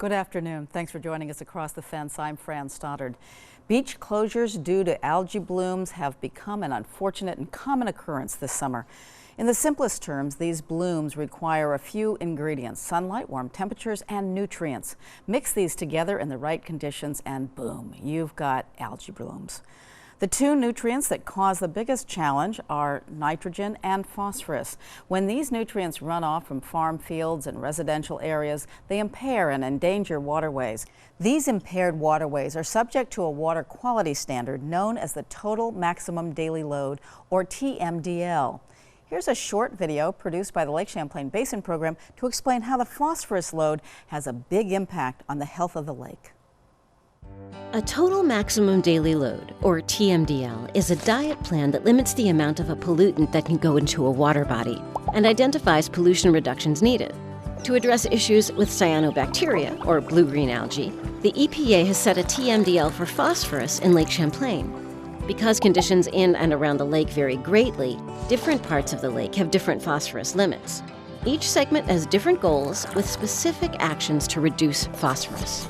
Good afternoon. Thanks for joining us across the fence. I'm Fran Stoddard. Beach closures due to algae blooms have become an unfortunate and common occurrence this summer. In the simplest terms, these blooms require a few ingredients: sunlight, warm temperatures, and nutrients. Mix these together in the right conditions and boom, you've got algae blooms. The two nutrients that cause the biggest challenge are nitrogen and phosphorus. When these nutrients run off from farm fields and residential areas, they impair and endanger waterways. These impaired waterways are subject to a water quality standard known as the Total Maximum Daily Load, or TMDL. Here's a short video produced by the Lake Champlain Basin Program to explain how the phosphorus load has a big impact on the health of the lake. A total maximum daily load, or TMDL, is a diet plan that limits the amount of a pollutant that can go into a water body and identifies pollution reductions needed. To address issues with cyanobacteria, or blue-green algae, the EPA has set a TMDL for phosphorus in Lake Champlain. Because conditions in and around the lake vary greatly, different parts of the lake have different phosphorus limits. Each segment has different goals with specific actions to reduce phosphorus.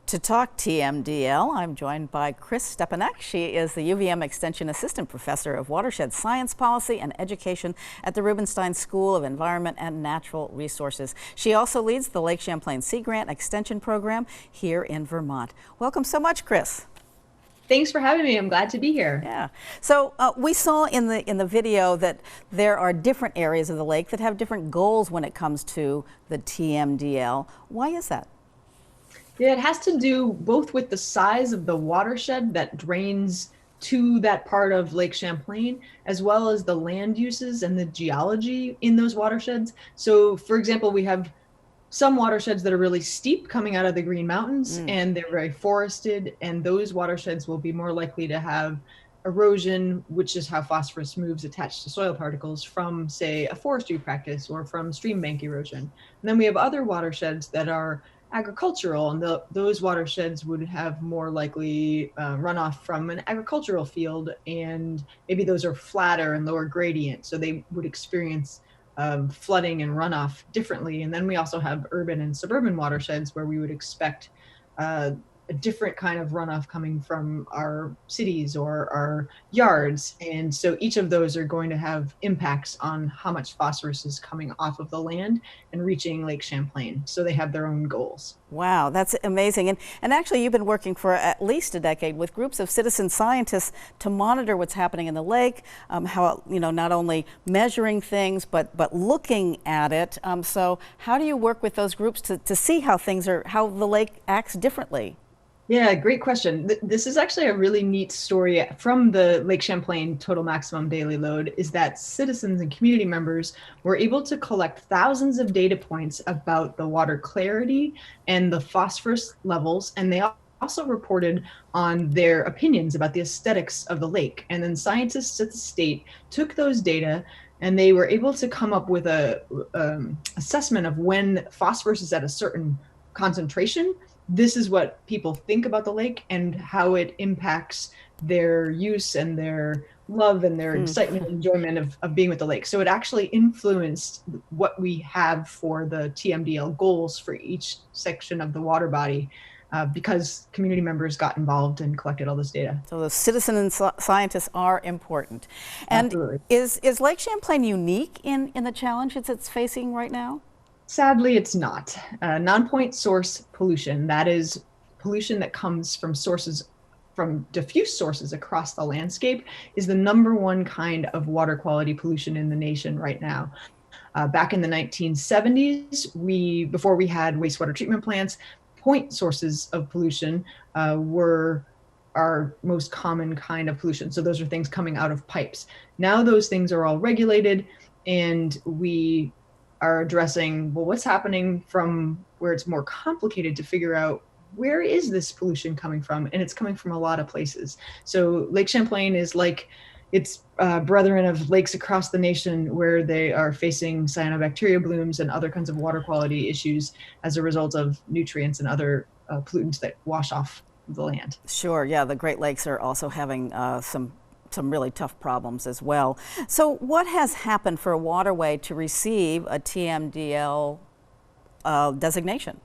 To talk TMDL, I'm joined by Chris Stepanek. She is the UVM Extension Assistant Professor of Watershed Science Policy and Education at the Rubenstein School of Environment and Natural Resources. She also leads the Lake Champlain Sea Grant Extension Program here in Vermont. Welcome so much, Chris. Thanks for having me. I'm glad to be here. Yeah. So we saw in the video that there are different areas of the lake that have different goals when it comes to the TMDL. Why is that? Yeah, it has to do both with the size of the watershed that drains to that part of Lake Champlain, as well as the land uses and the geology in those watersheds. So, for example, we have some watersheds that are really steep coming out of the Green Mountains, and they're very forested, and those watersheds will be more likely to have erosion, which is how phosphorus moves attached to soil particles from, say, a forestry practice or from stream bank erosion. And then we have other watersheds that are agricultural, and those watersheds would have more likely runoff from an agricultural field, and maybe those are flatter and lower gradient, so they would experience flooding and runoff differently. And then we also have urban and suburban watersheds where we would expect a different kind of runoff coming from our cities or our yards. And so each of those are going to have impacts on how much phosphorus is coming off of the land and reaching Lake Champlain. So they have their own goals. Wow, that's amazing. And actually you've been working for at least a decade with groups of citizen scientists to monitor what's happening in the lake, how, not only measuring things, but looking at it. So how do you work with those groups to see how how the lake acts differently? Yeah, great question. This is actually a really neat story from the Lake Champlain Total Maximum Daily Load, is that citizens and community members were able to collect thousands of data points about the water clarity and the phosphorus levels, and they also reported on their opinions about the aesthetics of the lake. And then scientists at the state took those data and they were able to come up with a assessment of when phosphorus is at a certain concentration. This is what people think about the lake and how it impacts their use and their love and their excitement and enjoyment of being with the lake. So it actually influenced what we have for the TMDL goals for each section of the water body, because community members got involved and collected all this data. So the citizen and scientists are important. And Absolutely. Is Lake Champlain unique in the challenges it's facing right now? Sadly, it's not. Non-point source pollution, that is pollution that comes from diffuse sources across the landscape, is the #1 kind of water quality pollution in the nation right now. Back in the 1970s, before we had wastewater treatment plants, point sources of pollution were our most common kind of pollution. So those are things coming out of pipes. Now those things are all regulated, and we are addressing, well, what's happening from where it's more complicated to figure out where is this pollution coming from? And it's coming from a lot of places. So Lake Champlain is like its brethren of lakes across the nation, where they are facing cyanobacteria blooms and other kinds of water quality issues as a result of nutrients and other pollutants that wash off the land. Sure, yeah, the Great Lakes are also having some really tough problems as well. So what has happened for a waterway to receive a TMDL designation?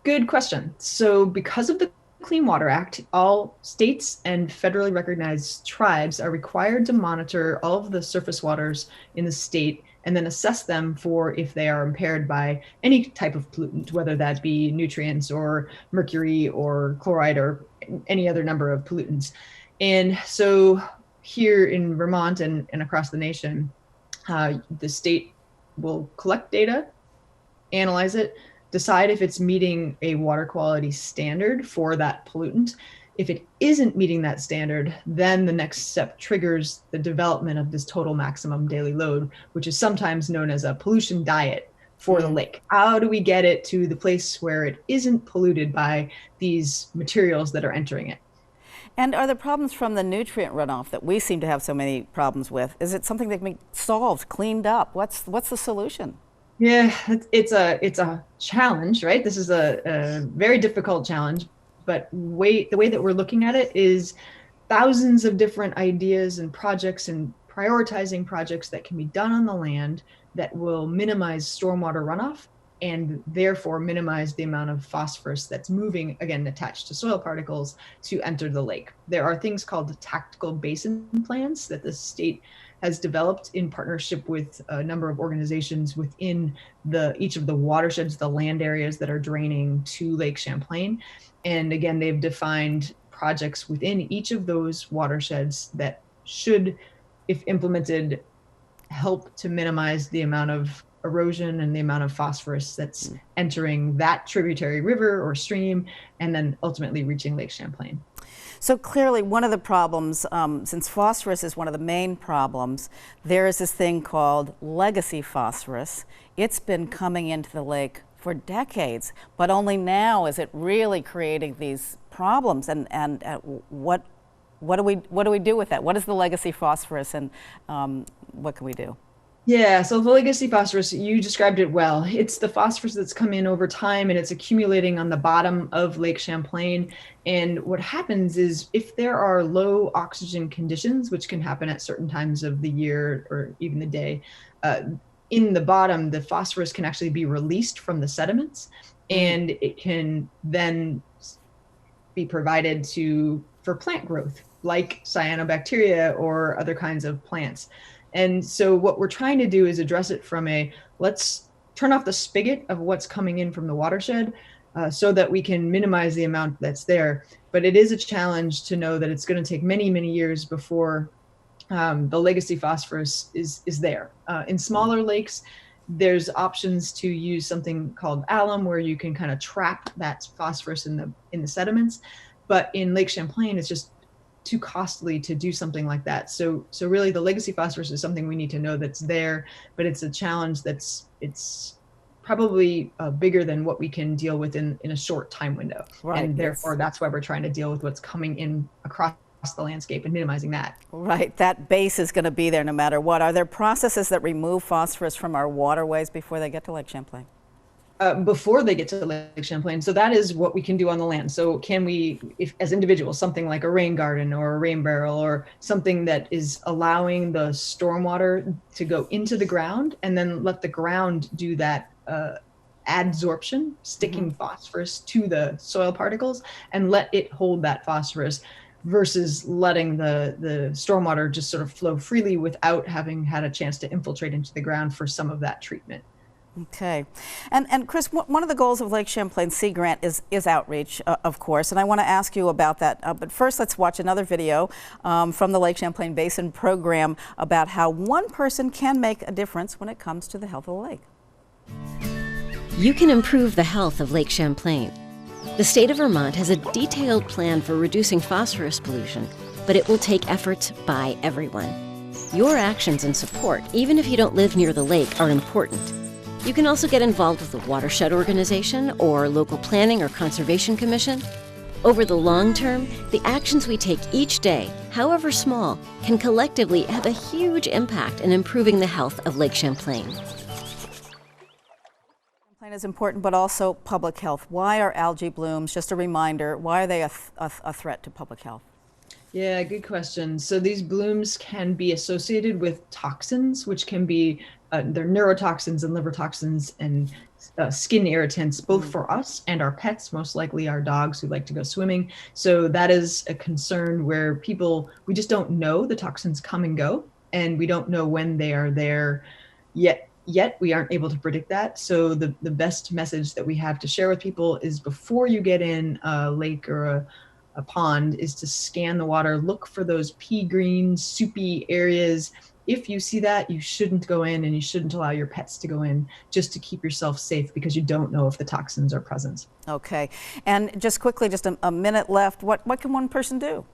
Good question. So because of the Clean Water Act, all states and federally recognized tribes are required to monitor all of the surface waters in the state and then assess them for if they are impaired by any type of pollutant, whether that be nutrients or mercury or chloride or any other number of pollutants. And so here in Vermont and across the nation, the state will collect data, analyze it, decide if it's meeting a water quality standard for that pollutant. If it isn't meeting that standard, then the next step triggers the development of this total maximum daily load, which is sometimes known as a pollution diet for the lake. How do we get it to the place where it isn't polluted by these materials that are entering it? And are the problems from the nutrient runoff that we seem to have so many problems with, is it something that can be solved, cleaned up? What's the solution? Yeah, it's a challenge, right? This is a very difficult challenge, but the way that we're looking at it is thousands of different ideas and projects and prioritizing projects that can be done on the land that will minimize stormwater runoff and therefore minimize the amount of phosphorus that's moving, again, attached to soil particles to enter the lake. There are things called tactical basin plans that the state has developed in partnership with a number of organizations within each of the watersheds, the land areas that are draining to Lake Champlain. And again, they've defined projects within each of those watersheds that should, if implemented, help to minimize the amount of erosion and the amount of phosphorus that's entering that tributary river or stream and then ultimately reaching Lake Champlain. So clearly one of the problems, since phosphorus is one of the main problems, there is this thing called legacy phosphorus. It's been coming into the lake for decades, but only now is it really creating these problems. And what do we do with that? What is the legacy phosphorus, and what can we do? Yeah, so the legacy phosphorus, you described it well. It's the phosphorus that's come in over time and it's accumulating on the bottom of Lake Champlain. And what happens is if there are low oxygen conditions, which can happen at certain times of the year or even the day, in the bottom, the phosphorus can actually be released from the sediments and it can then be provided for plant growth, like cyanobacteria or other kinds of plants. And so what we're trying to do is address it from let's turn off the spigot of what's coming in from the watershed so that we can minimize the amount that's there. But it is a challenge to know that it's going to take many, many years before the legacy phosphorus is there. In smaller lakes, there's options to use something called alum where you can kind of trap that phosphorus in the sediments. But in Lake Champlain, it's just too costly to do something like that. So really the legacy phosphorus is something we need to know that's there, but it's a challenge it's probably bigger than what we can deal with in a short time window. Right, and therefore that's why we're trying to deal with what's coming in across the landscape and minimizing that. Right, that base is going to be there no matter what. Are there processes that remove phosphorus from our waterways before they get to Lake Champlain? Before they get to Lake Champlain. So that is what we can do on the land. So can we, if as individuals, something like a rain garden or a rain barrel or something that is allowing the stormwater to go into the ground and then let the ground do that adsorption, sticking phosphorus to the soil particles and let it hold that phosphorus versus letting the stormwater just sort of flow freely without having had a chance to infiltrate into the ground for some of that treatment. Okay. And Chris, one of the goals of Lake Champlain Sea Grant is outreach, of course, and I want to ask you about that. But first, let's watch another video from the Lake Champlain Basin program about how one person can make a difference when it comes to the health of the lake. You can improve the health of Lake Champlain. The state of Vermont has a detailed plan for reducing phosphorus pollution, but it will take efforts by everyone. Your actions and support, even if you don't live near the lake, are important. You can also get involved with a watershed organization or local planning or conservation commission. Over the long term, the actions we take each day, however small, can collectively have a huge impact in improving the health of Lake Champlain. Champlain is important, but also public health. Why are algae blooms, just a reminder, why are they a threat to public health? Yeah, good question. So these blooms can be associated with toxins, which can be they're neurotoxins and liver toxins and skin irritants, both for us and our pets, most likely our dogs who like to go swimming. So that is a concern where we just don't know. The toxins come and go, and we don't know when they are there yet. We aren't able to predict that. So the best message that we have to share with people is, before you get in a lake or a pond, is to scan the water, look for those pea green, soupy areas. If you see that, you shouldn't go in, and you shouldn't allow your pets to go in, just to keep yourself safe, because you don't know if the toxins are present. Okay. And just quickly, just a minute left, what can one person do?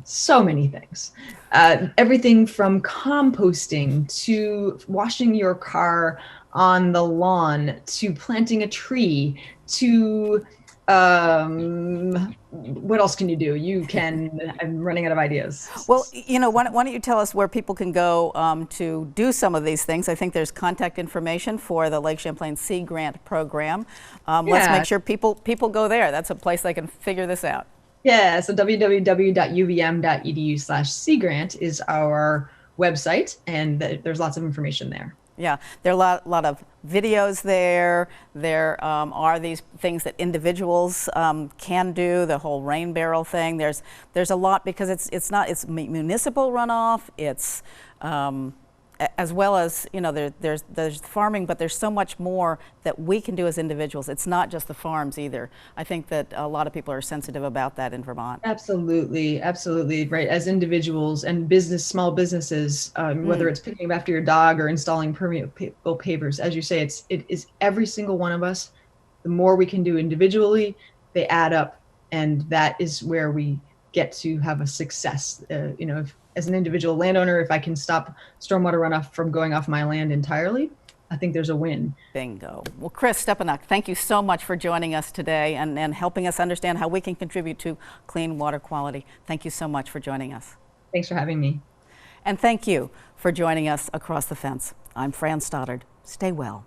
So many things. Everything from composting to washing your car on the lawn to planting a tree to what else can you do? I'm running out of ideas. Well, why don't you tell us where people can go to do some of these things? I think there's contact information for the Lake Champlain Sea Grant program. Let's make sure people go there. That's a place they can figure this out. Yeah, so www.uvm.edu/seagrant is our website, and there's lots of information there. Yeah, there are a lot of videos there. There are these things that individuals can do, the whole rain barrel thing. There's a lot, because it's municipal runoff. It's as well as, there's farming, but there's so much more that we can do as individuals. It's not just the farms either. I think that a lot of people are sensitive about that in Vermont. Absolutely, absolutely, right. As individuals and small businesses, whether it's picking up after your dog or installing permeable pavers, as you say, it is every single one of us. The more we can do individually, they add up, and that is where we get to have a success. As an individual landowner, if I can stop stormwater runoff from going off my land entirely, I think there's a win. Bingo. Well, Chris Stepanek, thank you so much for joining us today and helping us understand how we can contribute to clean water quality. Thank you so much for joining us. Thanks for having me. And thank you for joining us across the fence. I'm Fran Stoddard. Stay well.